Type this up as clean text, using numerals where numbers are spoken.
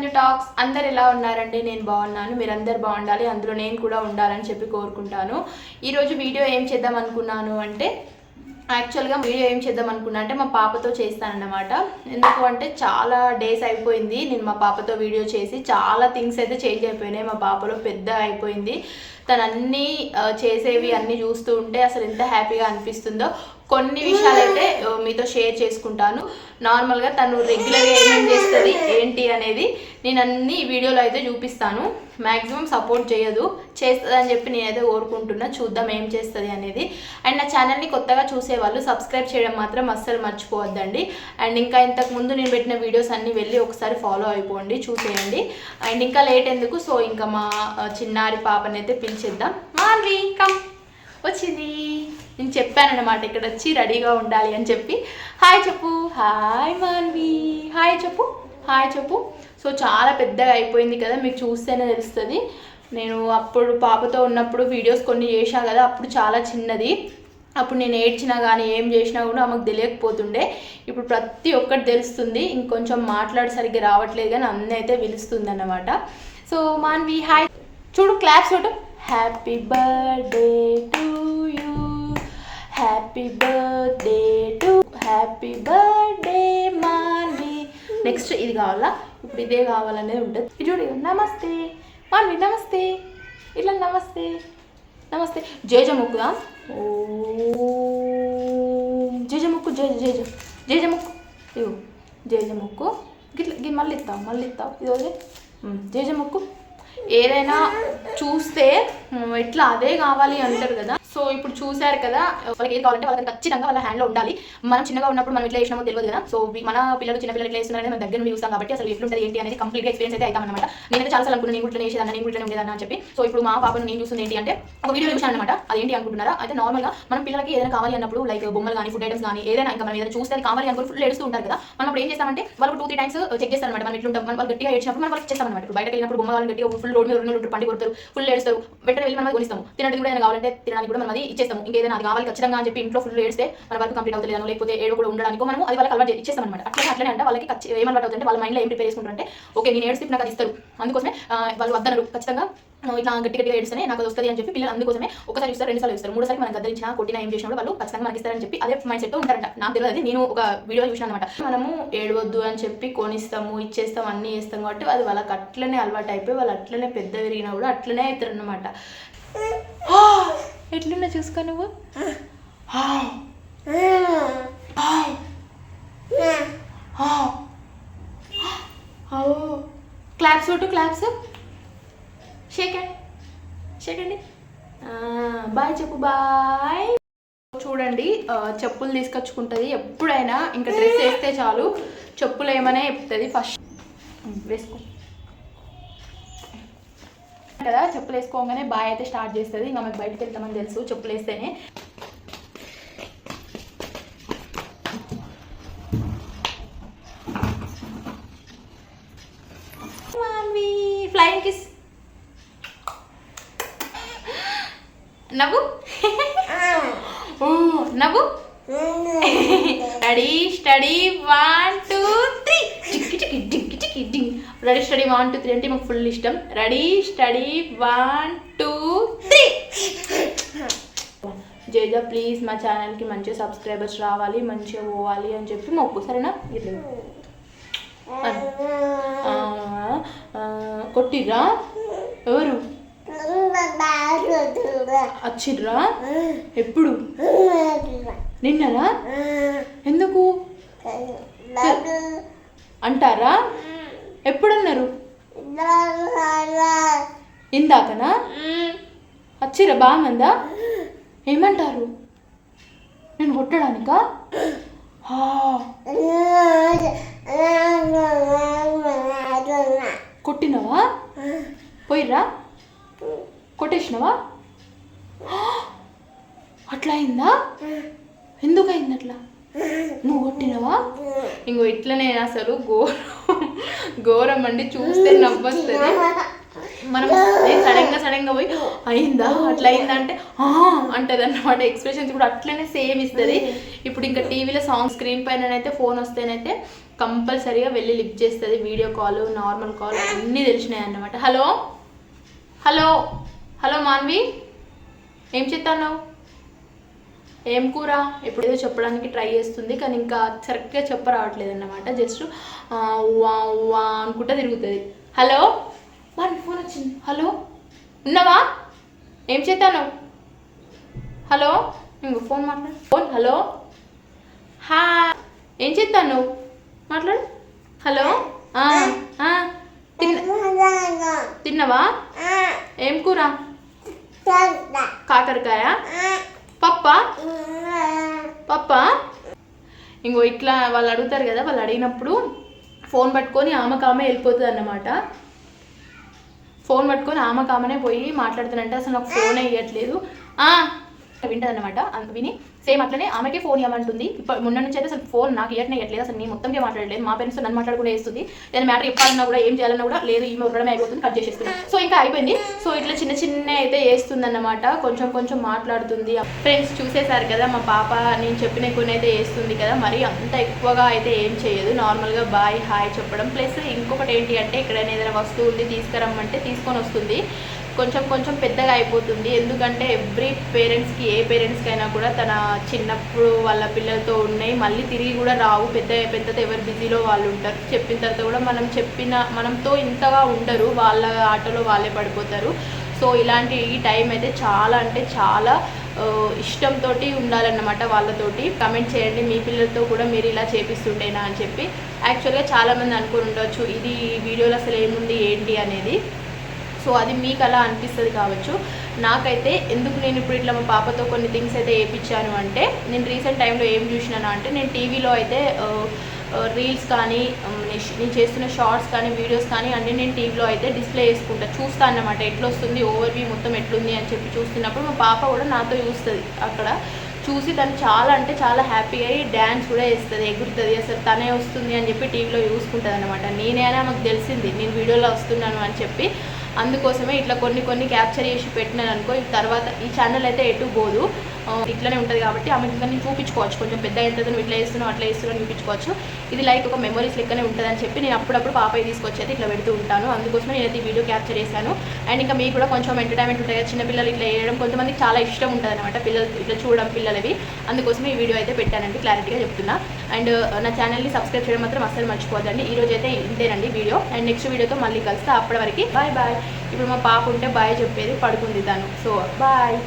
Sanju talks. అందరు ఎలా ఉన్నారండి? నేను బాగున్నాను, మీరందరు బాగుండాలి, అందులో నేను కూడా ఉండాలని చెప్పి కోరుకుంటాను. ఈరోజు వీడియో ఏం చేద్దాం అనుకున్నాను అంటే, యాక్చువల్గా వీడియో ఏం చేద్దాం అనుకున్నా అంటే మా పాపతో చేస్తానన్నమాట. ఎందుకు అంటే చాలా డేస్ అయిపోయింది నేను మా పాపతో వీడియో చేసి. చాలా థింగ్స్ అయితే చేంజ్ అయిపోయినాయి. మా పాపలో పెద్ద అయిపోయింది. తను అన్నీ చేసేవి అన్నీ చూస్తూ ఉంటే అసలు ఎంత హ్యాపీగా అనిపిస్తుందో. కొన్ని విషయాలు అయితే మీతో షేర్ చేసుకుంటాను. నార్మల్గా తను రెగ్యులర్గా ఏమేమి చేస్తుంది ఏంటి అనేది నేను అన్ని వీడియోలో అయితే చూపిస్తాను. మ్యాక్సిమం సపోర్ట్ చేయదు, చేస్తుంది అని చెప్పి నేనైతే కోరుకుంటున్నా. చూద్దాం ఏం చేస్తుంది అనేది. అండ్ నా ఛానల్ని కొత్తగా చూసేవాళ్ళు సబ్స్క్రైబ్ చేయడం మాత్రం అస్సలు మర్చిపోవద్దండి. అండ్ ఇంకా ఇంతకుముందు నేను పెట్టిన వీడియోస్ అన్నీ వెళ్ళి ఒకసారి ఫాలో అయిపోండి, చూసేయండి. అండ్ ఇంకా లేట్ ఎందుకు, సో ఇంకా మా చిన్నారి పాపని అయితే పిలిచేద్దాం. మాన్వి కమ్, వచ్చింది. నేను చెప్పానన్నమాట ఇక్కడ వచ్చి రెడీగా ఉండాలి అని చెప్పి. హాయ్ చెప్పు. హాయ్ మాన్వి, హాయ్ చెప్పు, హాయ్ చెప్పు. సో చాలా పెద్దగా అయిపోయింది కదా, మీకు చూస్తేనే తెలుస్తుంది. నేను అప్పుడు పాపతో ఉన్నప్పుడు వీడియోస్ కొన్ని చేసా కదా, అప్పుడు చాలా చిన్నది. అప్పుడు నేను ఏడ్చినా కానీ ఏం చేసినా కూడా ఆమెకు తెలియకపోతుండే. ఇప్పుడు ప్రతి ఒక్కటి తెలుస్తుంది. ఇంకొంచెం మాట్లాడి సరిగ్గా రావట్లేదు కానీ అన్నీ అయితే పిలుస్తుంది అన్నమాట. సో మాన్వి హాయ్ చూడు, క్లాప్స్ చూడు. Happy birthday to you, happy birthday to, happy birthday Manvi. Next ఇది కావాలా, ఇప్పుడు ఇదే కావాలనేది ఉంటుంది. ఇది చూడు, నమస్తే మాన్వి, నమస్తే, ఇట్లా నమస్తే నమస్తే. జేజ ముక్కుదా? ఓ జేజ ముక్కు, జేజ జేజ జేజ ముక్కు. ఇవ్వు జేజ ముక్కు. గిట్లా మళ్ళీ ఇస్తావు ఇది జేజ ముక్కు. ఏదైనా చూస్తే ఇట్లా అదే కావాలి అంటారు కదా. సో ఇప్పుడు చూసారు కదా, వాళ్ళకి ఏది కావాలంటే వాళ్ళకి ఖచ్చితంగా వాళ్ళ హ్యాండ్లో ఉండాలి. మనం చిన్నగా ఉన్నప్పుడు మనం ఇట్లా చేసినామో తెలియదు కదా. సో మన పిల్లలు చిన్న పిల్లలు ఇట్లా చేస్తున్నారని మనం దగ్గర నుండి చూస్తాం కాబట్టి అసలు ఎట్లుంటుంది ఏంటి అనేది కంప్లీట్గా ఎక్స్పీరియన్స్ అయితే అవుతామన్నమాట. నేనైతే చాలా సార్లు అనుకున్నాను నేను కూడా చేసేదాన్ని, నేను కూడా ఉండేదాన్ని అని చెప్పి. సో ఇప్పుడు మా పాపను నేను చూస్తుంది ఏంటి అంటే ఒక వీడియో చూసాను అనమాట. అదేంటి అనుకుంటున్నారా? అయితే నార్మల్గా మనం పిల్లలకి ఏదైనా కావాలి అన్నప్పుడు లైక్ బొమ్మలు కానీ ఫుడ్ ఐటమ్స్ కానీ ఏదైనా ఇంకా మనం ఏదైనా చూస్తే అది కావాలి అనుకుని ఫుల్ ఏడుస్తూ ఉంటారు కదా. మనం అప్పుడు ఏం చేస్తామంటే వాళ్ళు 2-3 టైమ్స్ చెక్ చేస్తారు అనమాట. మనం ఎట్లుంటాం, వాళ్ళు గట్టిగా ఏడ్చినప్పుడు మనం వాళ్ళకి చేస్తాం అనమాట. ఇప్పుడు బయటకు వెళ్ళినప్పుడు బొమ్మ వాళ్ళని గట్టిగా ఫుల్ రోడ్ మీద పండి కొడతారు, ఫుల్ ఏడుస్తారు. వెంటనే వెళ్ళి మనం కొనిస్తాము. తినడానికి కూడా ఏదైనా కావాలంటే తినడానికి కూడా మనం అది ఇచ్చేస్తాము. ఇంకేదైనా అది కావాలి ఖచ్చితంగా అని చెప్పి ఇంట్లో ఫుల్ ఏడిస్తే మన వర్క్ కంప్లీట్ అవుతుంది, లేకపోతే ఏడో కూడా ఉండడానికి మనం అది వాళ్ళకి అలవాటు ఇచ్చేస్తాం అనమాట. అట్లనే అంటే వాళ్ళకి ఏం అలవాటు అవుతుందంటే వాళ్ళ మైండ్లో ఏం ప్రిపేర్ చేసుకుంటారంటే ఓకే నేను ఏడిస్తే నాకు అది ఇస్తారు, అందుకోసమే వాళ్ళు వద్దనరు, ఖచ్చితంగా ఇట్లా గట్టిగా ఏడిస్తేనే నాకు అది వస్తుంది అని చెప్పి పిల్లలు అందుకోసమే ఒకసారి ఇస్తారు, 2 సార్లు ఇస్తారు, 3 సార్లు మనం గద్దరించినా కొట్టినా ఏం చేసినా వాళ్ళు ఖచ్చితంగా మనకి ఇస్తారని చెప్పి అదే మైండ్ సెట్తో ఉంటారంట. నాకు తెలియదు, నేను ఒక వీడియో చూసాను అనమాట. మనము ఏడవద్దు అని చెప్పి కొనిస్తాము, ఇచ్చేస్తాం, అన్నీ చేస్తాం కాబట్టి అది వాళ్ళకి అట్లనే అలవాటు అయిపోయి వాళ్ళు అట్లనే పెద్ద పెరిగినా కూడా అట్లనే అవుతారు అన్నమాట. ఎట్లున్నా చూసుకో నువ్వు. క్లాప్స్ కొట్టు, క్లాప్స్. షేకండి. బాయ్ చెప్పు, బాయ్. చూడండి చెప్పులు తీసుకొచ్చుకుంటుంది ఎప్పుడైనా. ఇంకా డ్రెస్ వేస్తే చాలు చెప్పులు ఏమనే చెప్తుంది. ఫస్ట్ వేసుకో కదా, చెప్పులు వేసుకోగానే బాయ్ అయితే స్టార్ట్ చేస్తుంది. ఇంకా మనకి బయటకు వెళ్తామని తెలుసు చెప్పులు వేస్తేనే. Flying kiss. నవ్వు నవ్వు. Ready steady 1 2 3. చిక్కి చిక్కి డింకి చిక్కి డింగ్. రెడీ స్టడీ 1 2 3 అంటే మాకు ఫుల్ ఇష్టం. Ready steady 1 2 3. జేజ ప్లీజ్ మా ఛానల్కి మంచిగా సబ్స్క్రైబర్స్ రావాలి, మంచిగా పోవాలి అని చెప్పి మొక్కు, సరేనా? కొట్టిర్రా? ఎవరు వచ్చిర్రా? ఎప్పుడు? నిన్నరా? ఎందుకు అంటారా? ఎప్పుడన్నారు? ఇందాకనా? వచ్చిర్రా? బాగుందా? ఏమంటారు? నేను కొట్టడానికా? కొట్టినవా? పోయిర్రా? కొట్టేసినవా? అట్లా అయిందా? ఎందుకు అయింది అట్లా? నువ్వు కొట్టినవా? ఇంకో ఇట్లనే అసలు ఘోరం అండి, చూస్తే నవ్వొస్తుంది. మనం సడన్గా పోయి అయిందా అట్లా అయిందంటే అంటది అన్నమాట. ఎక్స్ప్రెషన్స్ కూడా అట్లనే సేమ్ ఇస్తుంది. ఇప్పుడు ఇంకా టీవీలో సాంగ్ స్క్రీన్ పైన అయితే ఫోన్ వస్తేనైతే కంపల్సరీగా వెళ్ళి లిఫ్ట్ చేస్తుంది. వీడియో కాల్, నార్మల్ కాల్ అన్నీ తెలిసినాయి అన్నమాట. హలో హలో హలో మాన్వి, ఏం చేస్తాను? ఏం కూర? ఎప్పుడు ఏదో చెప్పడానికి ట్రై చేస్తుంది కానీ ఇంకా కరెక్ట్గా చెప్పరావట్లేదు అన్నమాట. జస్ట్ వా వా అనుకుంటా తిరుగుతుంది. హలో మాన్వి, ఫోన్ వచ్చింది. హలో ఉన్నావా? ఏం చేస్తాను? హలో, ఇంకో ఫోన్ మాట్లాడు. ఫోన్. హలో, హా, ఏం చేస్తాను? మాట్లాడు. హలో, తిన్నావా? ఏం కూర? కాకరకాయ. పప్ప పప్ప. ఇంకో ఇట్లా వాళ్ళు అడుగుతారు కదా, వాళ్ళు అడిగినప్పుడు ఫోన్ పట్టుకొని ఆమె వెళ్ళిపోతుంది అన్నమాట. ఫోన్ పట్టుకొని ఆమెనే పోయి మాట్లాడుతానంటే అసలు నాకు ఫోన్ ఇవ్వట్లేదు వింటుంది అనమాట. విని సేమ్ అట్లనే ఆమెకే ఫోన్ ఇవ్వమంటుంది. ఇప్పుడు మొన్న నుంచి అయితే అసలు ఫోన్ నాకు ఇవ్వట్లేదు. అసలు నేను మొత్తంగా మాట్లాడలేదు. మా పేరెంట్స్ నన్ను మాట్లాడుకుంటే వేస్తుంది. నేను మ్యాటర్ చెప్పాలన్నా కూడా ఏం చేయాలన్నా కూడా లేదు, ఈమె ఉండడమే అయిపోతుంది, కట్ చేసేస్తున్నాను. సో ఇంకా అయిపోయింది. సో ఇట్లా చిన్న అయితే వేస్తుంది అన్నమాట. కొంచెం మాట్లాడుతుంది. ఫ్రెండ్స్ చూసేశారు కదా, మా పాప నేను చెప్పిన కొన్ని అయితే వేస్తుంది కదా, మరి అంత ఎక్కువగా అయితే ఏం చేయదు. నార్మల్గా బాయ్ హాయ్ చెప్పడం. ప్లస్ ఇంకొకటి ఏంటి అంటే ఎక్కడైనా ఏదైనా వస్తువు ఉంది తీసుకురమ్మంటే తీసుకొని వస్తుంది. కొంచెం పెద్దగా అయిపోతుంది. ఎందుకంటే ఎవ్రీ పేరెంట్స్కి, ఏ పేరెంట్స్కి అయినా కూడా తన చిన్నప్పుడు వాళ్ళ పిల్లలతో ఉన్నాయి, మళ్ళీ తిరిగి కూడా రావు. పెద్దతో ఎవరు బిజీలో వాళ్ళు ఉంటారు. చెప్పిన తర్వాత కూడా మనంతో ఇంతగా ఉండరు. వాళ్ళ ఆటలో వాళ్ళే పడిపోతారు. సో ఇలాంటి ఈ టైం అయితే చాలా అంటే చాలా ఇష్టంతో ఉండాలన్నమాట వాళ్ళతోటి. కమెంట్ చేయండి, మీ పిల్లలతో కూడా మీరు ఇలా చేపిస్తుంటేనా అని చెప్పి. యాక్చువల్గా చాలామంది అనుకుని ఉండొచ్చు ఇది వీడియోలో అసలు ఏముంది ఏంటి అనేది. సో అది మీకు అలా అనిపిస్తుంది కావచ్చు. నాకైతే ఎందుకు నేను ఇప్పుడు ఇట్లా మా పాపతో కొన్ని థింగ్స్ అయితే వేయించాను అంటే, నేను రీసెంట్ టైంలో ఏం చూసినాను అంటే, నేను టీవీలో అయితే రీల్స్ కానీ నేను చేస్తున్న షార్ట్స్ కానీ వీడియోస్ కానీ అన్నీ నేను టీవీలో అయితే డిస్ప్లే చూస్తాను అన్నమాట. ఎట్లా వస్తుంది ఓవర్వ్యూ మొత్తం ఎట్లుంది అని చెప్పి చూస్తున్నప్పుడు మా పాప కూడా నాతో చూస్తుంది. అక్కడ చూసి తను చాలా అంటే చాలా హ్యాపీగా అయ్యి డ్యాన్స్ కూడా వేస్తుంది, ఎగురుతుంది. అసలు తనే వస్తుంది అని చెప్పి టీవీలో చూసుకుంటుంది అనమాట. నేనైనా మాకు తెలిసింది నేను వీడియోలో వస్తున్నాను అని చెప్పి. అందుకోసమే ఇట్లా కొన్ని క్యాప్చర్ చేసి పెట్టినాను అనుకో, తర్వాత ఈ ఛానల్ అయితే ఎటు పోదు, ఇట్లనే ఉంటుంది కాబట్టి ఆమె ఇంకా నేను చూపించుకోవచ్చు. కొంచెం పెద్ద అవుతుంది, నువ్వు ఇట్లా వేస్తున్నావు అట్లా వేస్తున్నావు చూపించుకోవచ్చు. ఇది లైక్ ఒక మెమరీస్ లెక్కనే ఉంటుంది అని చెప్పి నేను అప్పుడప్పుడు పాప తీసుకొచ్చి అయితే ఇట్లా పెడుతూ ఉంటాను. అందుకోసమే నేనైతే ఈ వీడియో క్యాప్చర్ చేశాను. అండ్ ఇంకా మీకు కూడా కొంచెం ఎంటర్టైన్మెంట్ ఉంటుంది కదా, చిన్నపిల్లలు ఇట్లా వేయడం కొంతమందికి చాలా ఇష్టం ఉంటుంది అనమాట, పిల్లలు ఇట్లా చూడడం పిల్లలవి. అందుకోసమే ఈ వీడియో అయితే పెట్టానండి, క్లారిటీగా చెప్తున్నా. అండ్ నా ఛానల్ని సబ్స్క్రైబ్ చేయడం మాత్రం అస్సలు మర్చిపోద్దండి. ఈరోజు అయితే ఇంతేనండి వీడియో. అండ్ నెక్స్ట్ వీడియోతో మళ్ళీ కలుస్తా. అప్పటి వరకు బాయ్ బాయ్. ఇప్పుడు మా పాప ఉంటే బాయ్ చెప్పేది, పడుకుంది తను. So bye.